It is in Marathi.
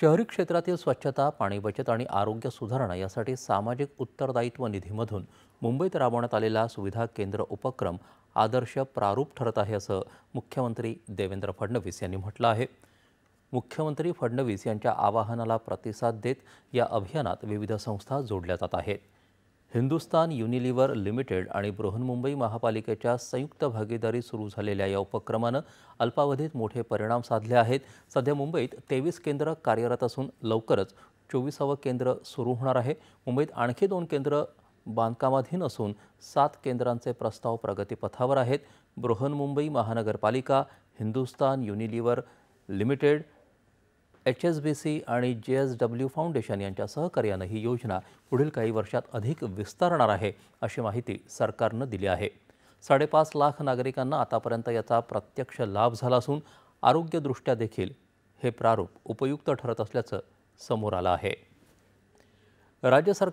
शहरी क्षेत्रातील स्वच्छता, पाणी बचत आणि आरोग्य सुधारणा यासाठी सामाजिक उत्तरदायित्व निधीमधून मुंबईत राबवण्यात आलेला सुविधा केंद्र उपक्रम आदर्श प्रारूप ठरत आहे, असं मुख्यमंत्री देवेंद्र फडणवीस यांनी म्हटलं आहे. मुख्यमंत्री फडणवीस यांच्या आवाहनाला प्रतिसाद देत या अभियानात विविध संस्था जोडल्या जात आहेत. हिंदुस्तान युनिलिव्हर लिमिटेड आणि बृहन्मुंबई महापालिकेच्या संयुक्त भागीदारी सुरू झालेल्या या उपक्रमानं अल्पावधीत मोठे परिणाम साधले आहेत. सध्या मुंबईत 23 केंद्र कार्यरत असून लवकरच 24वे केंद्र सुरू होणार आहे. मुंबईत आणखी 2 केंद्र बांधकामाधीन असून 7 केंद्रांचे प्रस्ताव प्रगतीपथावर आहेत. बृहन्मुंबई महानगरपालिका, हिंदुस्तान युनिलिव्हर लिमिटेड, HSBC आणि JSW फाउंडेशन यांच्या सहकार्यानं ही योजना पुढील काही वर्षात अधिक विस्तारणार आहे, अशी माहिती सरकारनं दिली आहे. 5.5 लाख नागरिकांना आतापर्यंत याचा प्रत्यक्ष लाभ झाला असून आरोग्यदृष्ट्या देखील हे प्रारूप उपयुक्त ठरत असल्याचं समोर आलं आहे. राज्य सरकार